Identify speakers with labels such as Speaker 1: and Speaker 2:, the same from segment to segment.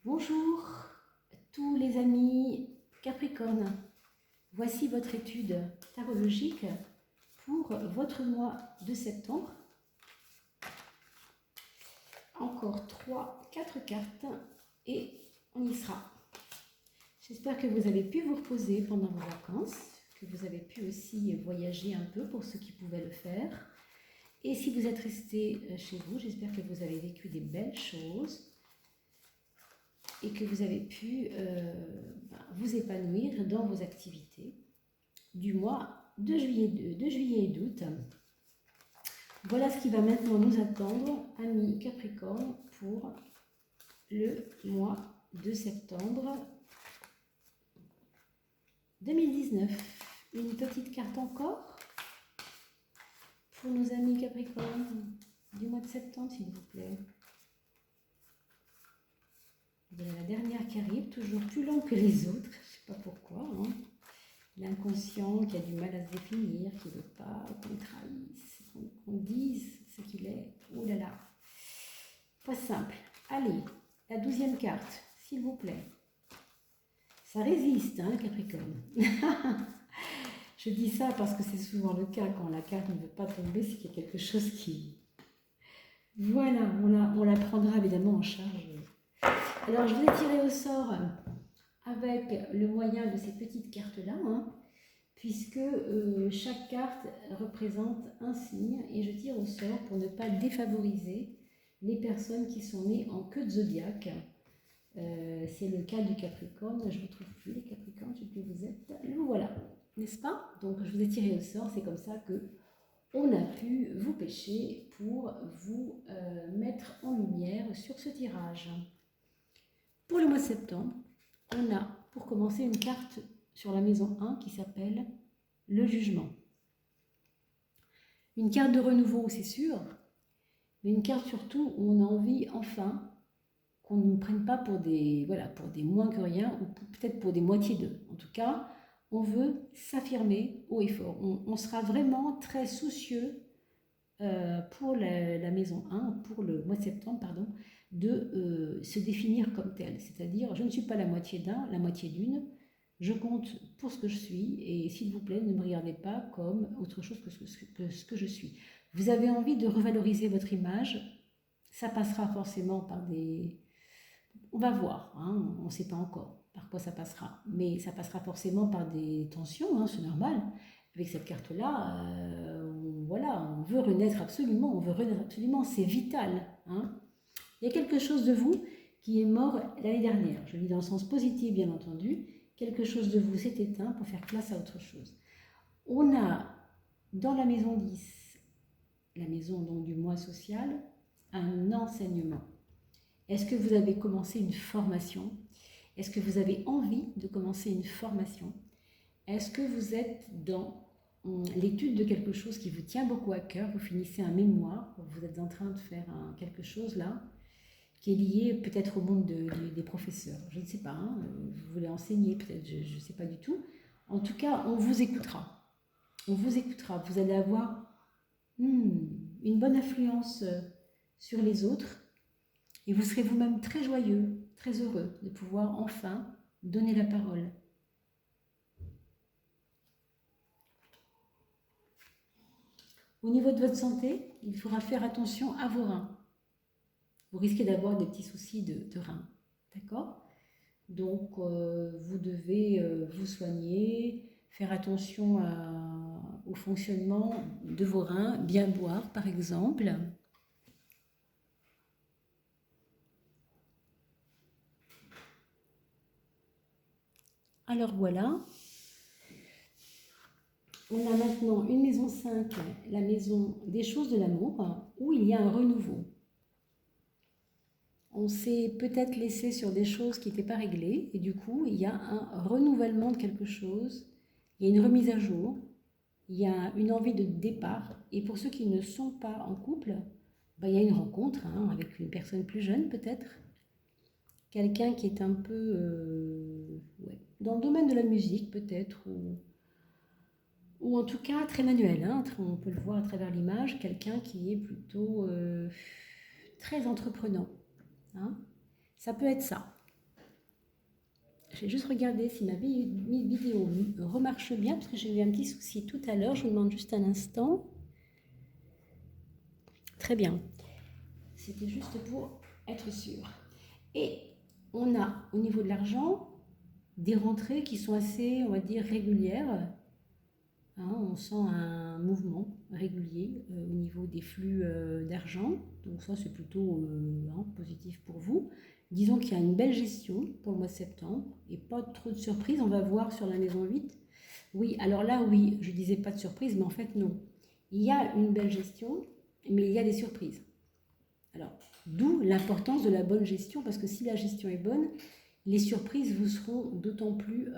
Speaker 1: Bonjour tous les amis Capricorne, voici votre étude tarologique pour votre mois de septembre. Encore 3-4 cartes et on y sera. J'espère que vous avez pu vous reposer pendant vos vacances, que vous avez pu aussi voyager un peu pour ceux qui pouvaient le faire. Et si vous êtes resté chez vous, j'espère que vous avez vécu des belles choses et que vous avez pu vous épanouir dans vos activités du mois de juillet et d'août. Voilà ce qui va maintenant nous attendre, amis Capricorne, pour le mois de septembre 2019. Une petite carte encore pour nos amis Capricorne du mois de septembre, s'il vous plaît. Voilà la dernière qui arrive, toujours plus lente que les autres, je ne sais pas pourquoi. Hein. L'inconscient qui a du mal à se définir, qui ne veut pas qu'on trahisse, qu'on dise ce qu'il est. Oh là là, pas simple. Allez, la 12e carte, s'il vous plaît. Ça résiste, hein, Capricorne. Je dis ça parce que c'est souvent le cas, quand la carte ne veut pas tomber, c'est qu'il y a quelque chose qui... Voilà, on la prendra évidemment en charge. Alors, je vous ai tiré au sort avec le moyen de ces petites cartes-là, hein, puisque chaque carte représente un signe, et je tire au sort pour ne pas défavoriser les personnes qui sont nées en queue de zodiaque. C'est le cas du Capricorne, je ne vous trouve plus les Capricornes, je ne sais plus où vous êtes. Le voilà, n'est-ce pas? Donc, je vous ai tiré au sort, c'est comme ça que on a pu vous pêcher pour vous mettre en lumière sur ce tirage. Pour le mois de septembre, on a pour commencer une carte sur la maison 1 qui s'appelle le jugement. Une carte de renouveau, c'est sûr, mais une carte surtout où on a envie enfin qu'on ne nous prenne pas pour des, voilà, pour des moins que rien, ou peut-être pour des moitiés d'eux. En tout cas, on veut s'affirmer haut et fort. On sera vraiment très soucieux pour la maison 1, pour le mois de septembre, pardon, de se définir comme tel. C'est-à-dire, je ne suis pas la moitié d'un, la moitié d'une, je compte pour ce que je suis, et s'il vous plaît, ne me regardez pas comme autre chose que ce que je suis. Vous avez envie de revaloriser votre image, ça passera forcément par des... On va voir, hein, on ne sait pas encore par quoi ça passera, mais ça passera forcément par des tensions, hein, c'est normal. Avec cette carte-là, voilà, on veut renaître absolument, c'est vital. Hein. Il y a quelque chose de vous qui est mort l'année dernière, je dis dans le sens positif bien entendu, quelque chose de vous s'est éteint pour faire place à autre chose. On a dans la maison 10, la maison donc du mois social, un enseignement. Est-ce que vous avez commencé une formation? Est-ce que vous avez envie de commencer une formation? Est-ce que vous êtes dans l'étude de quelque chose qui vous tient beaucoup à cœur? Vous finissez un mémoire, vous êtes en train de faire quelque chose là, qui est lié peut-être au monde des professeurs. Je ne sais pas, hein, vous voulez enseigner peut-être, je ne sais pas du tout. En tout cas, on vous écoutera. On vous écoutera. Vous allez avoir une bonne influence sur les autres. Et vous serez vous-même très joyeux, très heureux de pouvoir enfin donner la parole. Au niveau de votre santé, il faudra faire attention à vos reins. Vous risquez d'avoir des petits soucis de reins, d'accord? Donc, vous devez vous soigner, faire attention au fonctionnement de vos reins, bien boire par exemple. Alors voilà, on a maintenant une maison 5, la maison des choses de l'amour, où il y a un renouveau. On s'est peut-être laissé sur des choses qui n'étaient pas réglées, et du coup, il y a un renouvellement de quelque chose, il y a une remise à jour, il y a une envie de départ, et pour ceux qui ne sont pas en couple, il y a une rencontre avec une personne plus jeune peut-être, quelqu'un qui est un peu dans le domaine de la musique peut-être, ou en tout cas très manuel, hein, on peut le voir à travers l'image, quelqu'un qui est plutôt très entreprenant. Hein. Ça peut être ça. Je vais juste regarder si ma vidéo remarche bien, parce que j'ai eu un petit souci tout à l'heure. Je vous demande juste un instant. Très bien. C'était juste pour être sûr. Et on a, au niveau de l'argent, des rentrées qui sont assez, on va dire, régulières. Hein, on sent un mouvement régulier au niveau des flux d'argent. Donc ça, c'est plutôt positif pour vous. Disons qu'il y a une belle gestion pour le mois de septembre et pas trop de surprises. On va voir sur la maison 8. Oui, alors là, oui, je disais pas de surprise, mais en fait, non. Il y a une belle gestion, mais il y a des surprises. Alors, d'où l'importance de la bonne gestion, parce que si la gestion est bonne, les surprises vous seront d'autant plus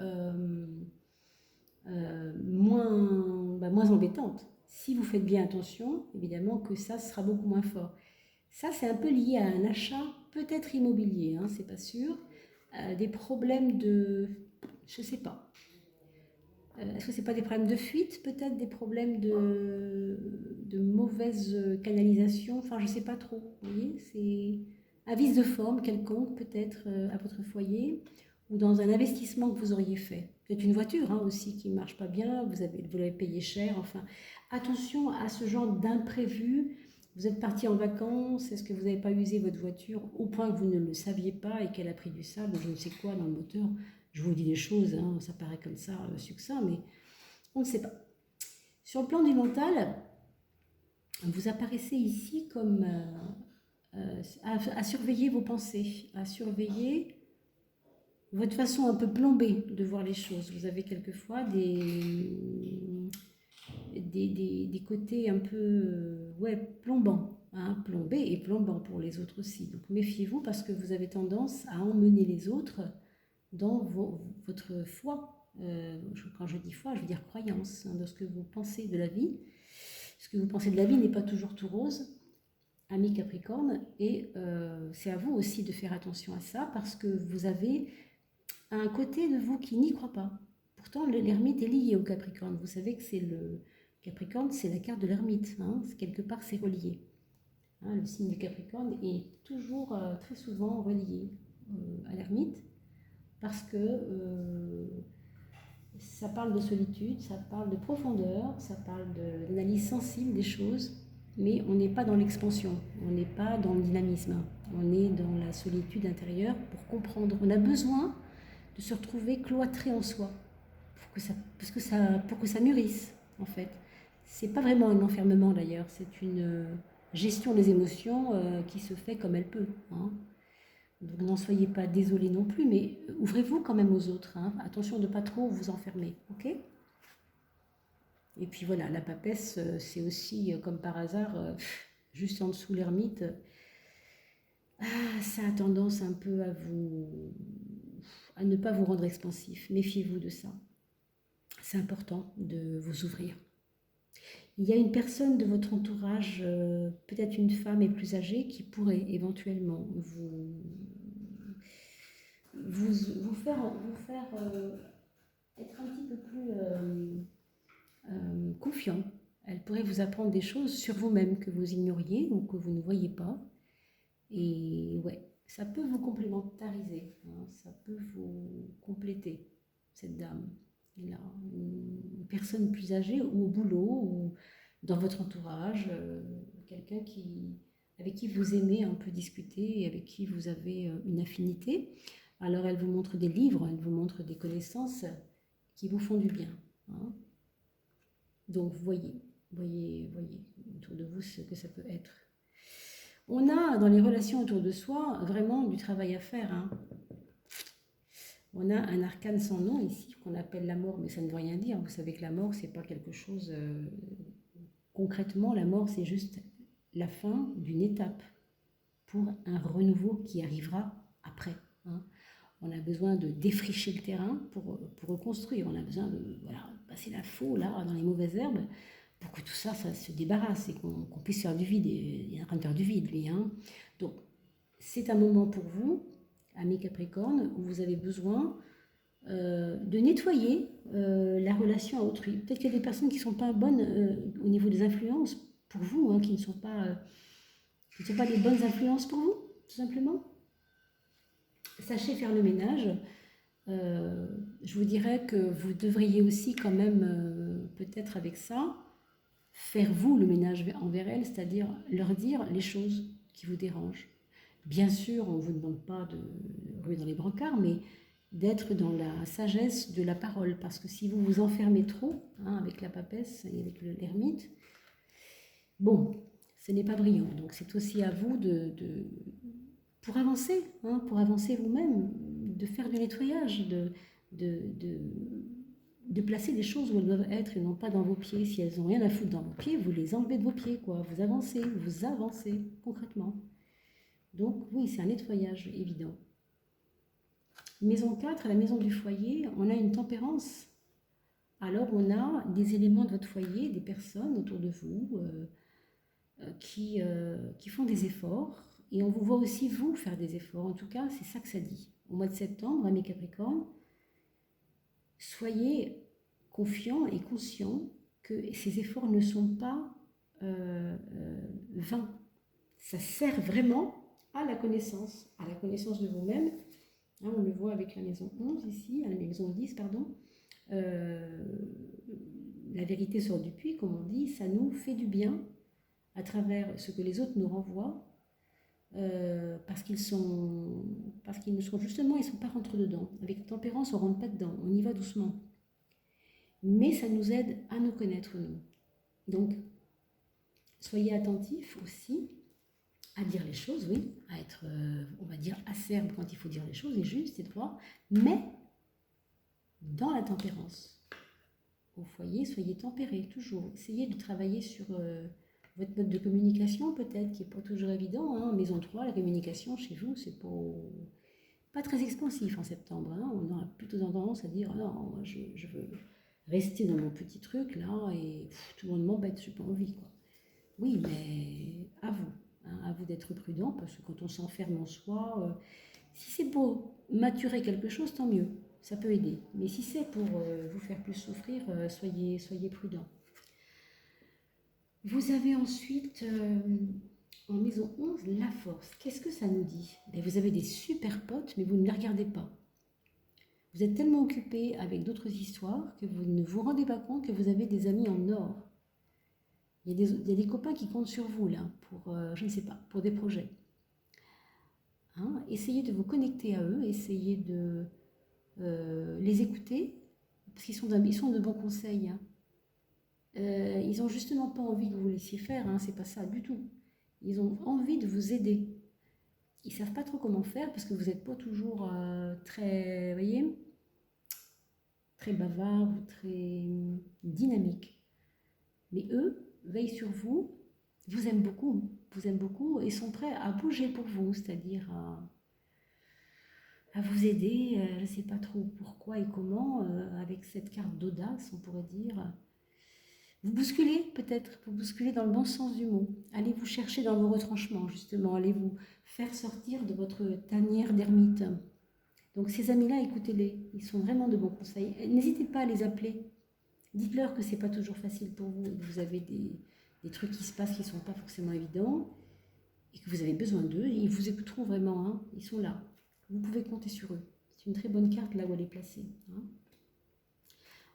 Speaker 1: moins embêtantes. Si vous faites bien attention, évidemment que ça sera beaucoup moins fort. Ça, c'est un peu lié à un achat, peut-être immobilier, hein, c'est pas sûr. Des problèmes de... Je sais pas. Est-ce que c'est pas des problèmes de fuite, peut-être des problèmes de mauvaise canalisation? Enfin, je sais pas trop. Vous voyez, c'est un vice de forme quelconque, peut-être à votre foyer ou dans un investissement que vous auriez fait. Peut-être une voiture hein, aussi qui ne marche pas bien, vous l'avez payé cher. Enfin, attention à ce genre d'imprévu. Vous êtes parti en vacances, est-ce que vous n'avez pas usé votre voiture au point que vous ne le saviez pas et qu'elle a pris du sable, je ne sais quoi, dans le moteur? Je vous dis des choses, hein, ça paraît comme ça, succinct, mais on ne sait pas. Sur le plan du mental, vous apparaissez ici comme à surveiller vos pensées, à surveiller votre façon un peu plombée de voir les choses. Vous avez quelquefois des côtés un peu plombants, hein, plombés et plombants pour les autres aussi. Donc méfiez-vous parce que vous avez tendance à emmener les autres dans votre foi. Quand je dis foi, je veux dire croyance, hein, dans ce que vous pensez de la vie. Ce que vous pensez de la vie n'est pas toujours tout rose, ami Capricorne, et c'est à vous aussi de faire attention à ça parce que vous avez un côté de vous qui n'y croit pas. Pourtant, l'ermite est lié au Capricorne. Vous savez que c'est le Capricorne, c'est la carte de l'ermite. Hein, quelque part, c'est relié. Hein, le signe du Capricorne est toujours, très souvent relié à l'ermite parce que ça parle de solitude, ça parle de profondeur, ça parle d'analyse sensible des choses, mais on n'est pas dans l'expansion, on n'est pas dans le dynamisme, on est dans la solitude intérieure pour comprendre. On a besoin de se retrouver cloîtré en soi pour que ça mûrisse, en fait. C'est pas vraiment un enfermement d'ailleurs, c'est une gestion des émotions qui se fait comme elle peut. Hein. Donc n'en soyez pas désolés non plus, mais ouvrez-vous quand même aux autres. Hein. Attention de ne pas trop vous enfermer, ok? Et puis voilà, la papesse, c'est aussi, comme par hasard, juste en dessous l'ermite. Ça a tendance un peu à ne pas vous rendre expansif. Méfiez-vous de ça. C'est important de vous ouvrir. Il y a une personne de votre entourage, peut-être une femme et plus âgée, qui pourrait éventuellement vous faire être un petit peu plus confiant. Elle pourrait vous apprendre des choses sur vous-même que vous ignoriez ou que vous ne voyez pas. Et ouais, ça peut vous complémentariser, hein, ça peut vous compléter, cette dame. Là, une personne plus âgée ou au boulot ou dans votre entourage, quelqu'un avec qui vous aimez un peu discuter et avec qui vous avez une affinité. Alors elle vous montre des livres, elle vous montre des connaissances qui vous font du bien. Hein. Donc voyez autour de vous ce que ça peut être. On a dans les relations autour de soi vraiment du travail à faire. Hein. On a un arcane sans nom ici qu'on appelle la mort, mais ça ne veut rien dire. Vous savez que la mort, c'est pas quelque chose... concrètement, la mort, c'est juste la fin d'une étape pour un renouveau qui arrivera après. Hein. On a besoin de défricher le terrain pour reconstruire. On a besoin de passer la faux là, dans les mauvaises herbes pour que tout ça, ça se débarrasse et qu'on puisse faire du vide. Il est en train de faire du vide, lui. Hein. Donc, c'est un moment pour vous, amis Capricorne, où vous avez besoin de nettoyer la relation à autrui. Peut-être qu'il y a des personnes qui ne sont pas bonnes au niveau des influences pour vous, hein, qui ne sont pas des bonnes influences pour vous, tout simplement. Sachez faire le ménage Je vous dirais que vous devriez aussi quand même, peut-être avec ça, faire vous le ménage envers elles, c'est-à-dire leur dire les choses qui vous dérangent. Bien sûr, on ne vous demande pas de ruer dans les brancards, mais d'être dans la sagesse de la parole, parce que si vous vous enfermez trop, hein, avec la papesse et avec l'ermite, bon, ce n'est pas brillant. Donc c'est aussi à vous pour avancer, hein, pour avancer vous-même, de faire du nettoyage, de, de, de placer les choses où elles doivent être et non pas dans vos pieds. Si elles n'ont rien à foutre dans vos pieds, vous les enlevez de vos pieds, quoi. Vous avancez concrètement. Donc oui, c'est un nettoyage évident. Maison 4, à la maison du foyer, on a une tempérance. Alors on a des éléments de votre foyer, des personnes autour de vous qui font des efforts. Et on vous voit aussi, vous, faire des efforts. En tout cas, c'est ça que ça dit. Au mois de septembre, à mes Capricornes, soyez confiants et conscients que ces efforts ne sont pas vains. Ça sert vraiment à la connaissance de vous-même. Hein, on le voit avec la maison 11 ici, la maison 10, pardon. La vérité sort du puits, comme on dit, ça nous fait du bien à travers ce que les autres nous renvoient, parce qu'ils ne sont justement, ils ne sont pas rentrés dedans. Avec tempérance, on ne rentre pas dedans, on y va doucement. Mais ça nous aide à nous connaître, nous. Donc, soyez attentifs aussi à dire les choses, oui, à être, on va dire, acerbe quand il faut dire les choses, et juste et droit, mais dans la tempérance. Au foyer, soyez tempérés, toujours. Essayez de travailler sur votre mode de communication, peut-être, qui n'est pas toujours évident. Hein. Maison 3, la communication chez vous, c'est pas très expansif en septembre. Hein. On a plutôt tendance à dire, non, moi, je veux rester dans mon petit truc, là, et tout le monde m'embête, je n'ai pas envie, quoi. Oui, mais à vous. Hein, à vous d'être prudent, parce que quand on s'enferme en soi, si c'est pour maturer quelque chose, tant mieux, ça peut aider. Mais si c'est pour vous faire plus souffrir, soyez prudent. Vous avez ensuite, en maison 11, la force. Qu'est-ce que ça nous dit? Vous avez des super potes, mais vous ne les regardez pas. Vous êtes tellement occupé avec d'autres histoires que vous ne vous rendez pas compte que vous avez des amis en or. Il y a des copains qui comptent sur vous, là, pour, je ne sais pas, pour des projets. Hein, essayez de vous connecter à eux, essayez de les écouter, parce qu'ils sont de bons conseils. Hein. Ils n'ont justement pas envie que vous vous laissiez faire, hein, c'est pas ça du tout. Ils ont envie de vous aider. Ils ne savent pas trop comment faire, parce que vous n'êtes pas toujours très, voyez, très bavard ou très dynamique. Mais eux veillent sur vous, vous aiment beaucoup et sont prêts à bouger pour vous, c'est-à-dire à vous aider, je ne sais pas trop pourquoi et comment, avec cette carte d'audace, on pourrait dire. Vous bousculez peut-être, vous bousculez dans le bon sens du mot. Allez vous chercher dans vos retranchements, justement. Allez vous faire sortir de votre tanière d'ermite. Donc ces amis-là, écoutez-les. Ils sont vraiment de bons conseils. N'hésitez pas à les appeler. Dites-leur que ce n'est pas toujours facile pour vous, que vous avez des trucs qui se passent qui ne sont pas forcément évidents, et que vous avez besoin d'eux. Et ils vous écouteront vraiment, hein. Ils sont là. Vous pouvez compter sur eux. C'est une très bonne carte là où elle est placée. Hein.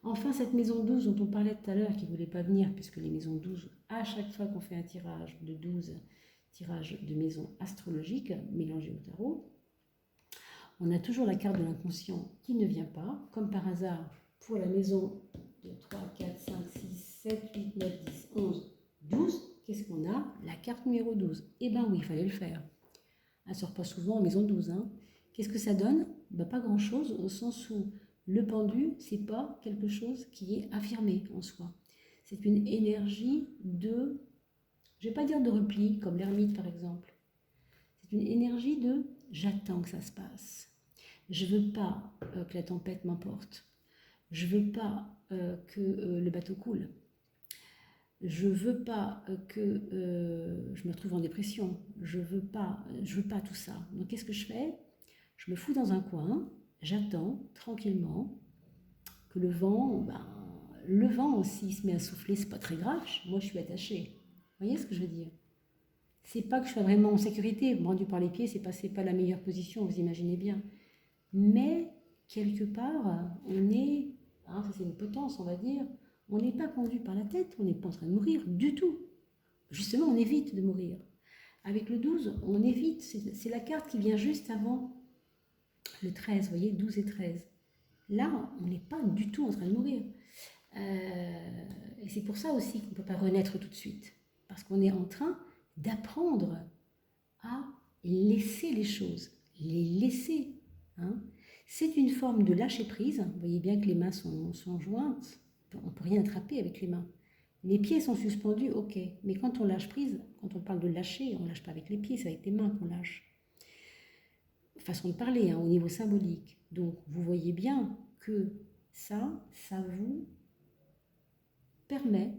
Speaker 1: Enfin, cette maison 12 dont on parlait tout à l'heure, qui ne voulait pas venir, puisque les maisons 12, à chaque fois qu'on fait un tirage de 12, tirage de maisons astrologiques mélangées au tarot, on a toujours la carte de l'inconscient qui ne vient pas, comme par hasard pour la maison de 3, 4, 5, 6, 7, 8, 9, 10, 11, 12. Qu'est-ce qu'on a? La carte numéro 12. Eh bien oui, il fallait le faire. Elle ne sort pas souvent en maison 12. Hein. Qu'est-ce que ça donne? Pas grand-chose, au sens où le pendu, ce n'est pas quelque chose qui est affirmé en soi. C'est une énergie de, je ne vais pas dire de repli, comme l'ermite par exemple. C'est une énergie de j'attends que ça se passe. Je ne veux pas que la tempête m'emporte. Je ne veux pas que le bateau coule. Je ne veux pas que je me retrouve en dépression. Je veux pas tout ça. Donc qu'est-ce que je fais? Je me fous dans un coin, j'attends tranquillement que le vent s'il se met à souffler, c'est pas très grave, moi je suis attachée. Vous voyez ce que je veux dire? C'est pas que je sois vraiment en sécurité, rendu par les pieds, c'est pas la meilleure position, vous imaginez bien. Mais quelque part, on est, hein, ça c'est une potence, on va dire, on n'est pas pendu par la tête, on n'est pas en train de mourir du tout. Justement, on évite de mourir. Avec le 12, on évite, c'est la carte qui vient juste avant le 13, vous voyez, 12 et 13. Là, on n'est pas du tout en train de mourir. Et c'est pour ça aussi qu'on ne peut pas renaître tout de suite. Parce qu'on est en train d'apprendre à laisser les choses, les laisser. Hein. C'est une forme de lâcher prise. Vous voyez bien que les mains sont jointes. On ne peut rien attraper avec les mains. Les pieds sont suspendus, ok. Mais quand on lâche prise, quand on parle de lâcher, on ne lâche pas avec les pieds, c'est avec les mains qu'on lâche. Façon de parler, hein, au niveau symbolique. Donc, vous voyez bien que ça vous permet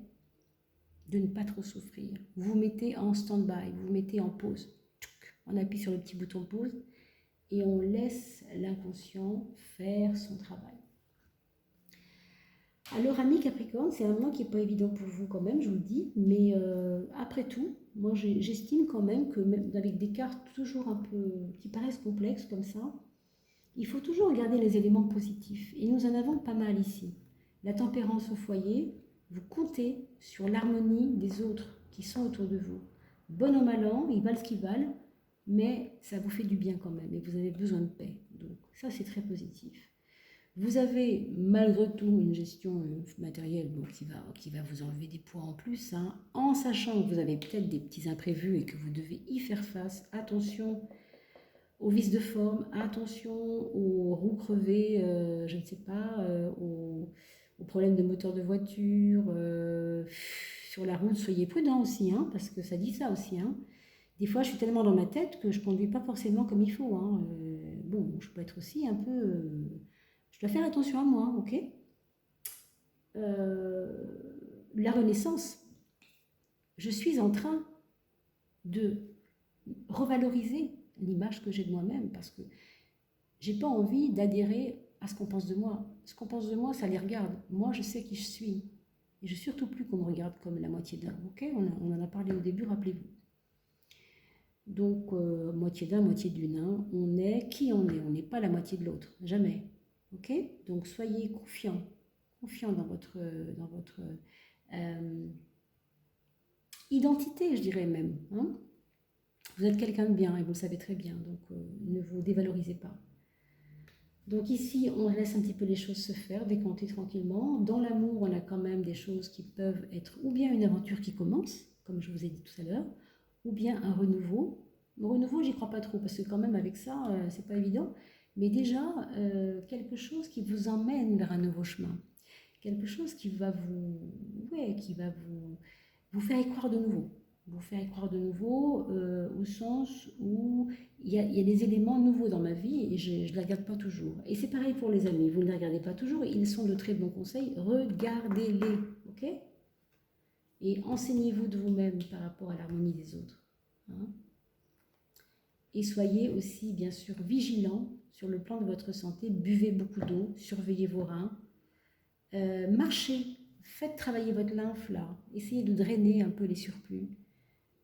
Speaker 1: de ne pas trop souffrir. Vous vous mettez en stand-by, vous vous mettez en pause. On appuie sur le petit bouton pause et on laisse l'inconscient faire son travail. Alors, ami Capricorne, c'est un mois qui n'est pas évident pour vous quand même, je vous le dis, mais après tout, moi j'estime quand même que même avec des cartes toujours un peu qui paraissent complexes comme ça, il faut toujours regarder les éléments positifs. Et nous en avons pas mal ici. La tempérance au foyer, vous comptez sur l'harmonie des autres qui sont autour de vous. Bon an, mal an, ils valent ce qu'ils valent, mais ça vous fait du bien quand même et vous avez besoin de paix. Donc ça, c'est très positif. Vous avez malgré tout une gestion matérielle qui va vous enlever des poids en plus, hein, en sachant que vous avez peut-être des petits imprévus et que vous devez y faire face. Attention aux vis de forme, attention aux roues crevées, je ne sais pas, aux problèmes de moteur de voiture. Sur la route, soyez prudents aussi, hein, parce que ça dit ça aussi. Hein. Des fois, je suis tellement dans ma tête que je ne conduis pas forcément comme il faut. Hein. Bon, je peux être aussi un peu... je dois faire attention à moi, ok. La renaissance, je suis en train de revaloriser l'image que j'ai de moi-même parce que j'ai pas envie d'adhérer à ce qu'on pense de moi. Ce qu'on pense de moi, ça les regarde. Moi, je sais qui je suis. Et je ne veux surtout plus qu'on me regarde comme la moitié d'un, ok. On en a parlé au début, rappelez-vous. Donc, moitié d'un, moitié d'une. Hein. On est qui on est. On n'est pas la moitié de l'autre. Jamais. Ok. Donc, soyez confiants. Confiants dans votre identité, je dirais même. Hein. Vous êtes quelqu'un de bien et vous le savez très bien. Donc, ne vous dévalorisez pas. Donc ici, on laisse un petit peu les choses se faire, décanter tranquillement. Dans l'amour, on a quand même des choses qui peuvent être ou bien une aventure qui commence, comme je vous ai dit tout à l'heure, ou bien un renouveau. Le renouveau, j'y crois pas trop, parce que quand même avec ça, c'est pas évident. Mais déjà, quelque chose qui vous emmène vers un nouveau chemin. Quelque chose qui va vous faire y croire de nouveau. Vous faire y croire de nouveau au sens où il y a des éléments nouveaux dans ma vie et je ne les regarde pas toujours. Et c'est pareil pour les amis, vous ne les regardez pas toujours, ils sont de très bons conseils, regardez-les, ok. Et enseignez-vous de vous-même par rapport à l'harmonie des autres. Hein. Et soyez aussi, bien sûr, vigilants sur le plan de votre santé, buvez beaucoup d'eau, surveillez vos reins, marchez, faites travailler votre lymphe là, essayez de drainer un peu les surplus.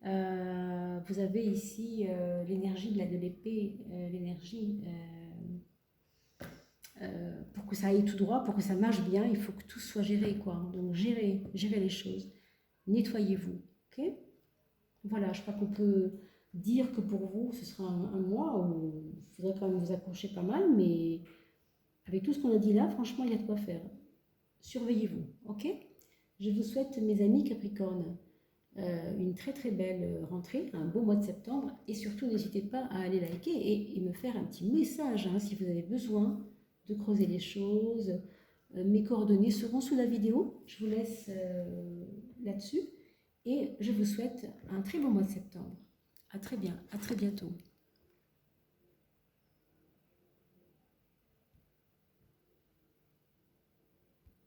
Speaker 1: Vous avez ici l'énergie de l'épée, l'énergie pour que ça aille tout droit, pour que ça marche bien, il faut que tout soit géré, quoi. Donc gérez les choses, nettoyez-vous, ok. Voilà, je crois qu'on peut dire que pour vous, ce sera un mois où il faudrait quand même vous accrocher pas mal, mais avec tout ce qu'on a dit là, franchement, il y a de quoi faire. Surveillez-vous, ok. Je vous souhaite, mes amis Capricorne, une très très belle rentrée, un beau mois de septembre, et surtout n'hésitez pas à aller liker et me faire un petit message hein, si vous avez besoin de creuser les choses. Mes coordonnées seront sous la vidéo, je vous laisse là-dessus et je vous souhaite un très bon mois de septembre. À très bientôt.